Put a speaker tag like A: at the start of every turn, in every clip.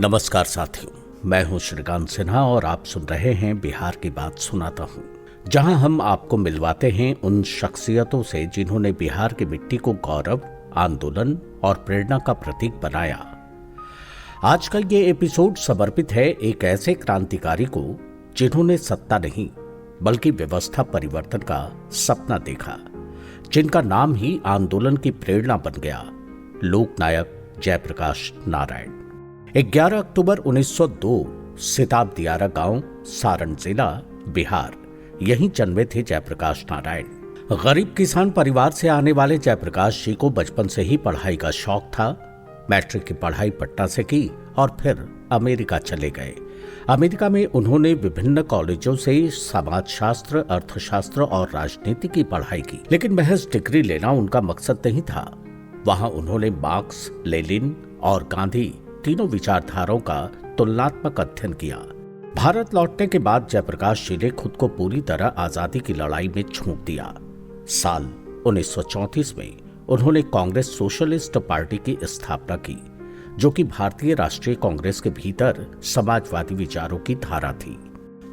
A: नमस्कार साथियों, मैं हूं श्रीकांत सिन्हा और आप सुन रहे हैं बिहार की बात सुनाता हूं, जहां हम आपको मिलवाते हैं उन शख्सियतों से जिन्होंने बिहार की मिट्टी को गौरव, आंदोलन और प्रेरणा का प्रतीक बनाया। आज का ये एपिसोड समर्पित है एक ऐसे क्रांतिकारी को जिन्होंने सत्ता नहीं बल्कि व्यवस्था परिवर्तन का सपना देखा, जिनका नाम ही आंदोलन की प्रेरणा बन गया, लोकनायक जयप्रकाश नारायण। 11 अक्टूबर 1902 सिताब दियारा गांव, सारण जिला, बिहार, यहीं जन्मे थे जयप्रकाश नारायण। गरीब किसान परिवार से आने वाले जयप्रकाश जी को बचपन से ही पढ़ाई का शौक था। मैट्रिक की पढ़ाई पटना से की और फिर अमेरिका चले गए। अमेरिका में उन्होंने विभिन्न कॉलेजों से समाजशास्त्र, अर्थशास्त्र और राजनीति की पढ़ाई की, लेकिन महज डिग्री लेना उनका मकसद नहीं था। वहां उन्होंने मार्क्स, लेनिन और गांधी तीनों विचारधाराओं का तुलनात्मक अध्ययन किया। भारत लौटने के बाद जयप्रकाश जी ने खुद को पूरी तरह आजादी की लड़ाई में झोंक दिया। साल 1934 में उन्होंने कांग्रेस सोशलिस्ट पार्टी की स्थापना की, जो कि भारतीय राष्ट्रीय कांग्रेस के भीतर समाजवादी विचारों की धारा थी।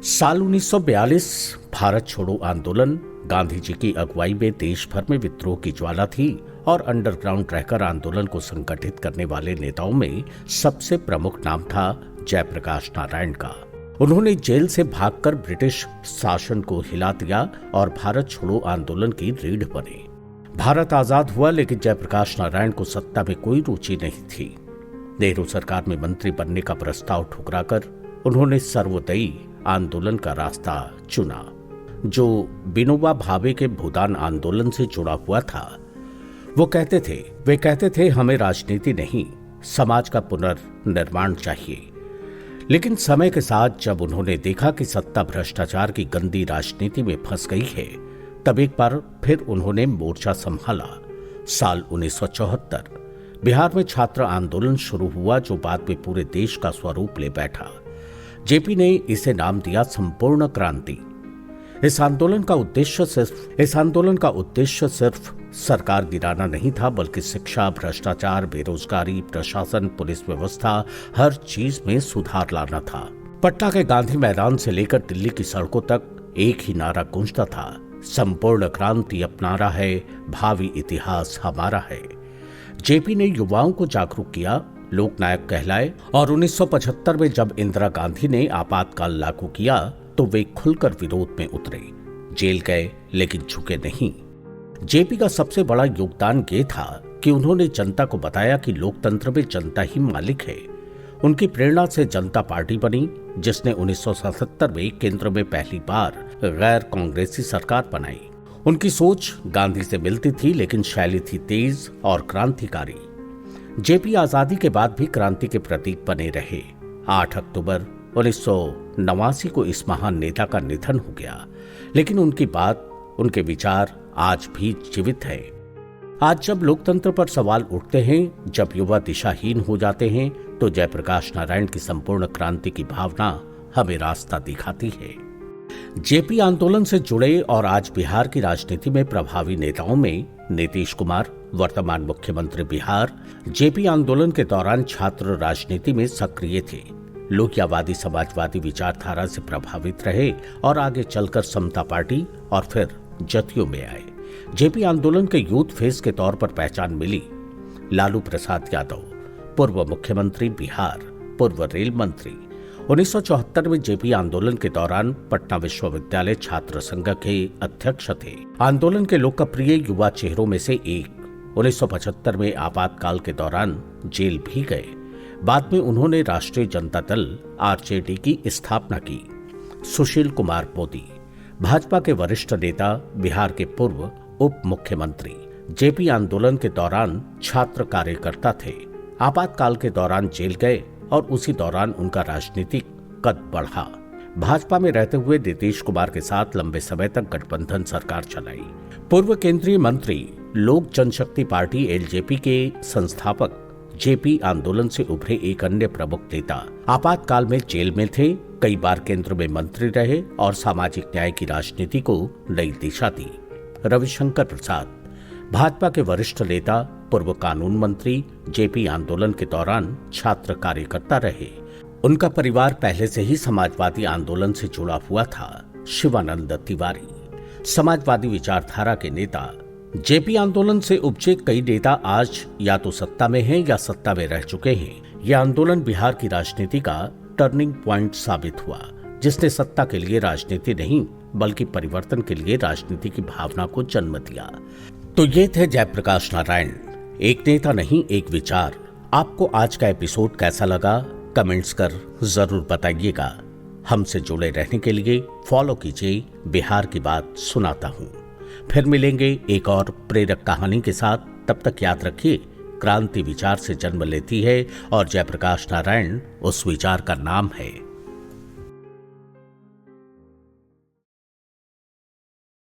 A: साल 1942 भारत छोड़ो आंदोलन, गांधी जी की अगुवाई में देश भर में विद्रोह की ज्वाला थी और अंडरग्राउंड रहकर आंदोलन को संगठित करने वाले नेताओं में सबसे प्रमुख नाम था जयप्रकाश नारायण का। उन्होंने जेल से भागकर ब्रिटिश शासन को हिला दिया और भारत छोड़ो आंदोलन की रीढ़ बने। भारत आजाद हुआ, लेकिन जयप्रकाश नारायण को सत्ता में कोई रुचि नहीं थी। नेहरू सरकार में मंत्री बनने का प्रस्ताव ठुकराकर उन्होंने सर्वोदयी आंदोलन का रास्ता चुना, जो विनोबा भावे के भूदान आंदोलन से जुड़ा हुआ था। वे कहते थे हमें राजनीति नहीं, समाज का पुनर्निर्माण चाहिए। लेकिन समय के साथ जब उन्होंने देखा कि सत्ता भ्रष्टाचार की गंदी राजनीति में फंस गई है, तब एक बार फिर उन्होंने मोर्चा संभाला। साल 1974 बिहार में छात्र आंदोलन शुरू हुआ, जो बाद में पूरे देश का स्वरूप ले बैठा। जेपी ने इसे नाम दिया संपूर्ण क्रांति। इस आंदोलन का उद्देश्य सिर्फ सरकार गिराना नहीं था, बल्कि शिक्षा, भ्रष्टाचार, बेरोजगारी, प्रशासन, पुलिस व्यवस्था, हर चीज में सुधार लाना था। पटना के गांधी मैदान से लेकर दिल्ली की सड़कों तक एक ही नारा गूंजता था, संपूर्ण क्रांति अपनाना है, भावी इतिहास हमारा है। जेपी ने युवाओं को जागरूक किया, लोकनायक कहलाए और 1975 में जब इंदिरा गांधी ने आपातकाल लागू किया तो वे खुलकर विरोध में उतरे। जेल गए लेकिन झुके नहीं। जेपी का सबसे बड़ा योगदान ये था कि उन्होंने जनता को बताया कि लोकतंत्र में जनता ही मालिक है। उनकी प्रेरणा से जनता पार्टी बनी, जिसने 1977 में केंद्र में पहली बार गैर कांग्रेसी सरकार बनाई। उनकी सोच गांधी से मिलती थी, लेकिन शैली थी तेज और क्रांतिकारी। जेपी आजादी के बाद भी क्रांति के प्रतीक बने रहे। 8 अक्टूबर 1989 को इस महान नेता का निधन हो गया, लेकिन उनकी बात, उनके विचार आज भी जीवित है। आज जब लोकतंत्र पर सवाल उठते हैं, जब युवा दिशाहीन हो जाते हैं, तो जयप्रकाश नारायण की संपूर्ण क्रांति की भावना हमें रास्ता दिखाती है। जेपी आंदोलन से जुड़े और आज बिहार की राजनीति में प्रभावी नेताओं में नीतीश कुमार, वर्तमान मुख्यमंत्री बिहार, जेपी आंदोलन के दौरान छात्र राजनीति में सक्रिय थे, लोहियावादी समाजवादी विचारधारा से प्रभावित रहे और आगे चलकर समता पार्टी और फिर जदयू में आए। जेपी आंदोलन के यूथ फेस के तौर पर पहचान मिली। लालू प्रसाद यादव, पूर्व मुख्यमंत्री बिहार, पूर्व रेल मंत्री, 1974 में जेपी आंदोलन के दौरान पटना विश्वविद्यालय छात्र संघ के अध्यक्ष थे। आंदोलन के लोकप्रिय युवा चेहरों में से एक। 1975 में आपातकाल के दौरान जेल भी गए। बाद में उन्होंने राष्ट्रीय जनता दल आरजेडी की स्थापना की। सुशील कुमार मोदी, भाजपा के वरिष्ठ नेता, बिहार के पूर्व उप मुख्यमंत्री, जेपी आंदोलन के दौरान छात्र कार्यकर्ता थे। आपातकाल के दौरान जेल गए और उसी दौरान उनका राजनीतिक कद बढ़ा। भाजपा में रहते हुए नीतीश कुमार के साथ लंबे समय तक गठबंधन सरकार चलाई। पूर्व केंद्रीय मंत्री, लोक जनशक्ति पार्टी एलजेपी के संस्थापक, जेपी आंदोलन से उभरे एक अन्य प्रमुख नेता। आपातकाल में जेल में थे, कई बार केंद्र में मंत्री रहे और सामाजिक न्याय की राजनीति को नई दिशा दी। रविशंकर प्रसाद, भाजपा के वरिष्ठ नेता, पूर्व कानून मंत्री, जेपी आंदोलन के दौरान छात्र कार्यकर्ता रहे। उनका परिवार पहले से ही समाजवादी आंदोलन से जुड़ा हुआ था। शिवानंद तिवारी समाजवादी विचारधारा के नेता। जेपी आंदोलन से उपजे कई नेता आज या तो सत्ता में हैं या सत्ता में रह चुके हैं। यह आंदोलन बिहार की राजनीति का टर्निंग पॉइंट साबित हुआ, जिसने सत्ता के लिए राजनीति नहीं बल्कि परिवर्तन के लिए राजनीति की भावना को जन्म दिया। तो ये थे जयप्रकाश नारायण, एक नेता नहीं एक विचार। आपको आज का एपिसोड कैसा लगा कमेंट्स कर जरूर बताइएगा। हमसे जुड़े रहने के लिए फॉलो कीजिए बिहार की बात सुनाता हूं। फिर मिलेंगे एक और प्रेरक कहानी के साथ। तब तक याद रखिए, क्रांति विचार से जन्म लेती है और जयप्रकाश नारायण उस विचार का नाम है।